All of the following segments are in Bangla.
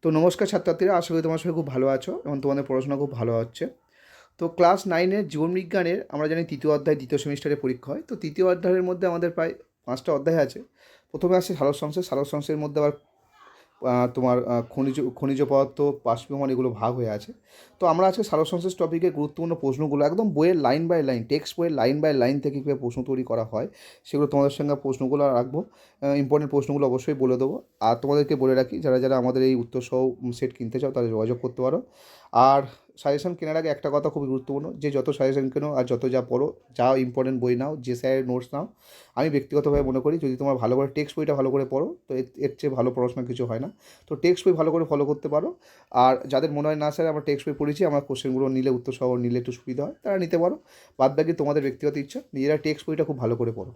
তো নমস্কার ছাত্রছাত্রীরা, আশা করি তোমার সবাই খুব ভালো আছো এবং তোমাদের পড়াশোনা খুব ভালো হচ্ছে। তো ক্লাস 9-এর জীবনবিজ্ঞানের আমরা জানি তৃতীয় অধ্যায় দ্বিতীয় সেমিস্টারে পরীক্ষা হয়। তো তৃতীয় অধ্যায়ের মধ্যে আমাদের প্রায় 5টা অধ্যায় আছে। প্রথমে আসছে সালোকসংশ্লেষ। সালোকসংশ্লেষের মধ্যে আবার তোমার খনিজ পদার্থ, বাষ্পীভবন এগুলো ভাগ হয়ে আছে। তো আমরা আজকে সালোকসংশ্লেষ টপিকের গুরুত্বপূর্ণ প্রশ্নগুলো একদম বইয়ের লাইন বাই লাইন, টেক্সট বইয়ের লাইন বাই লাইন থেকে কীভাবে প্রশ্ন তৈরি করা হয় সেগুলো তোমাদের সঙ্গে প্রশ্নগুলো রাখবো। ইম্পর্টেন্ট প্রশ্নগুলো অবশ্যই বলে দেবো। আর তোমাদেরকে বলে রাখি, যারা যারা আমাদের এই উত্তর সহ সেট কিনতে চাও তারা যোগাযোগ করতে পারো। আর সাজেশন কেনার আগে একটা কথা খুবই গুরুত্বপূর্ণ, যে যত সাজেশন কেনো আর যত যা পড়ো, যা ইম্পর্টেন্ট বই নাও, যে স্যারের নোটস নাও, আমি ব্যক্তিগতভাবে মনে করি যদি তোমার ভালো করে টেক্সট বইটা ভালো করে পড়ো তো এর চেয়ে ভালো পড়াশোনা কিছু হয় না। তো টেক্সট বই ভালো করে ফলো করতে পারো। আর যাদের মনে হয় না স্যার আমরা টেক্সট বই পড়েছি, আমার কোশ্চেনগুলো নিলে উত্তর সহ নিলে একটু সুবিধা হয়, তারা নিতে পারো। বাদবাকি তোমাদের ব্যক্তিগত ইচ্ছা, নিজেরা টেক্সট বইটা খুব ভালো করে পড়ো।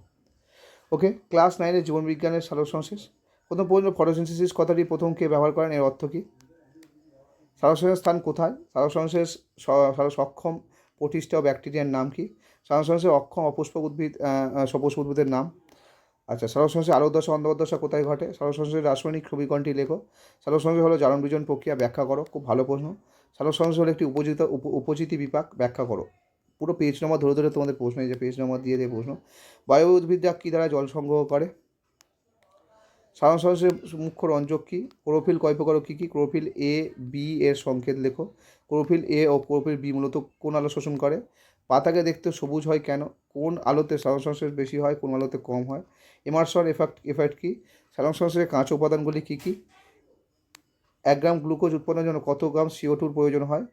ওকে, ক্লাস 9-এর জীবনবিজ্ঞানের সালোকসংশ্লেষ। প্রথম প্রশ্ন, ফটোসিনথেসিস কথাটি প্রথম কে ব্যবহার করেন, এর অর্থ কী? সালোকসংশ্লেষের স্থান কোথায়? সালোকসংশ্লেষ সক্ষম প্রতিষ্ঠা ও ব্যাকটেরিয়ার নাম কি? সালোকসংশ্লেষের অক্ষম অপুষ্পক উদ্ভিদ সপুষ্পক উদ্ভিদের নাম। আচ্ছা, সালোকসংশ্লেষের আলোক দশা অন্ধকার দশা কোথায় ঘটে? সালোকসংশ্লেষের রাসায়নিক সমীকরণটি লেখো। সালোকসংশ্লেষ হলো জারণ বিজন প্রক্রিয়া, ব্যাখ্যা করো। খুব ভালো প্রশ্ন। সালোকসংশ্লেষ হলো একটি উপজিতি বিপাক, ব্যাখ্যা করো। পুরো পেজ নম্বর ধরে ধরে তোমাদের প্রশ্ন, এই যে পেজ নম্বর দিয়ে দিয়ে প্রশ্ন। বায়ু উদ্ভিদরা কী দ্বারা জল সংগ্রহ করে? সালোকসংশ্লেষের মুখ্য রঞ্জক কী? ক্লোরোফিল কয় প্রকার, কী কী? ক্লোরোফিল এ, বি এর সংকেত লেখো। ক্লোরোফিল এ ও ক্লোরোফিল বি মূলত কোন আলো শোষণ করে? পাতাকে দেখতে সবুজ হয় কেন? কোন আলোতে সালোকসংশ্লেষ বেশি হয়, কোন আলোতে কম হয়? এমারসন এফেক্ট কী? সালোকসংশ্লেষের কাঁচ উপাদানগুলি কী কী? 1 গ্রাম গ্লুকোজ উৎপাদনের জন্য কত গ্রাম CO2 প্রয়োজন হয়?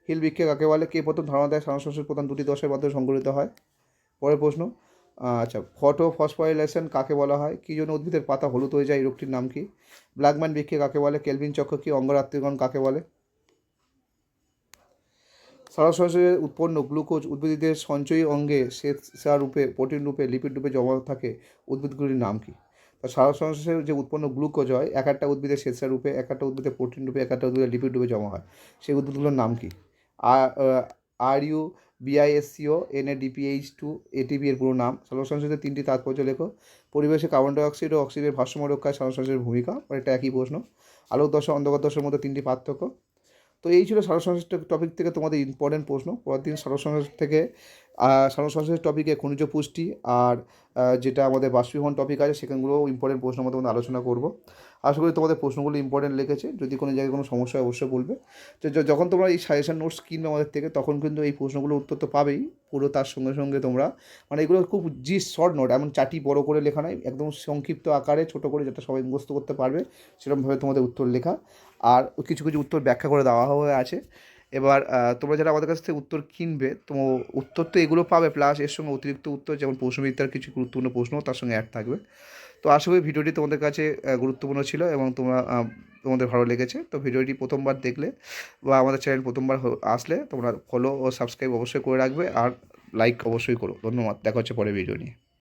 হিল বৃক্ষে কাকে বলে? কে প্রথম ধারণা দেয় সালোকসংশ্লেষ প্রধান দুটি দশের মাধ্যমে সংঘটিত হয়? পরের প্রশ্ন, আচ্ছা, ফসফোরাইলেশন কাকে বলা হয়? কী জন্য উদ্ভিদের পাতা হলুদ হয়ে যায়, এই রোগটির নাম কি? ব্ল্যাকম্যান বৃক্ষে কাকে বলে? কেলভিন চক্র কি? অঙ্গরাত্রিগণ কাকে বলে? সালোকসংশ্লেষে উৎপন্ন গ্লুকোজ উদ্ভিদের সঞ্চয়ী অঙ্গে শ্বেতসার রূপে, প্রোটিন রূপে, লিপিড রূপে জমা থাকে, উদ্ভিদগুলির নাম কি? তা সালোকসংশ্লেষে যে উৎপন্ন গ্লুকোজ হয়, এক একটা উদ্ভিদের শ্বেতসার রূপে, এক একটা উদ্ভিদের প্রোটিন রূপে, এক একটা উদ্ভিদের লিপিড রূপে জমা হয়, সেই উদ্ভিদগুলোর নাম কি? RU BISCO NADPH2 ATP এর পুরো নাম। সালোকসংশ্লেষের 3টি তাৎপর্য লেখো। পরিবেশে কার্বন ডাইঅক্সাইড ও অক্সিজেনের ভারসাম্য রক্ষায় সালোকসংশ্লেষের ভূমিকা, এটা একই প্রশ্ন। আলোক দশা অন্ধকার দশার মধ্যে 3টি পার্থক্য। তো এই ছিল সালোকসংশ্লেষ টপিক থেকে তোমাদের ইম্পর্টেন্ট প্রশ্ন। পরের দিন সালোকসংশ্লেষ থেকে সালোকসংশ্লেষ টপিকে খনিজ পুষ্টি আর যেটা আমাদের বাষ্পীভবন টপিক আছে সেখানগুলোও ইম্পর্টেন্ট প্রশ্নের মধ্যে আমরা আলোচনা করবো। আশা করি তোমাদের প্রশ্নগুলো ইম্পর্টেন্ট লেগেছে। যদি কোনো জায়গায় কোনো সমস্যা হয় অবশ্যই বলবে। তো যখন তোমরা এই সাজেশন নোটস কিনবে আমাদের থেকে, তখন কিন্তু এই প্রশ্নগুলোর উত্তর তো পাবেই, পুরো তার সঙ্গে সঙ্গে তোমরা মানে এগুলো খুব শর্ট নোট, এমন চাটি বড় করে লেখা নয়, একদম সংক্ষিপ্ত আকারে ছোটো করে যেটা সবাই মুখস্থ করতে পারবে সেরকমভাবে তোমাদের উত্তর লেখা। আর কিছু কিছু উত্তর ব্যাখ্যা করে দেওয়া হয়ে আছে। এবার তোমরা যারা আমাদের কাছ থেকে উত্তর কিনবে, তো উত্তর তো এগুলো পাবে, প্লাস এর সঙ্গে অতিরিক্ত উত্তর যেমন প্রশ্নবিদ্যার কিছু গুরুত্বপূর্ণ প্রশ্ন তার সঙ্গে অ্যাড থাকবে। তো আশা করি ভিডিওটি তোমাদের কাছে গুরুত্বপূর্ণ ছিল এবং তোমাদের ভালো লেগেছে। তো ভিডিওটি প্রথমবার দেখলে বা আমাদের চ্যানেল প্রথমবার আসলে তোমরা ফলো ও সাবস্ক্রাইব অবশ্যই করে রাখবে, আর লাইক অবশ্যই করো। ধন্যবাদ, দেখা হচ্ছে পরের ভিডিও নিয়ে।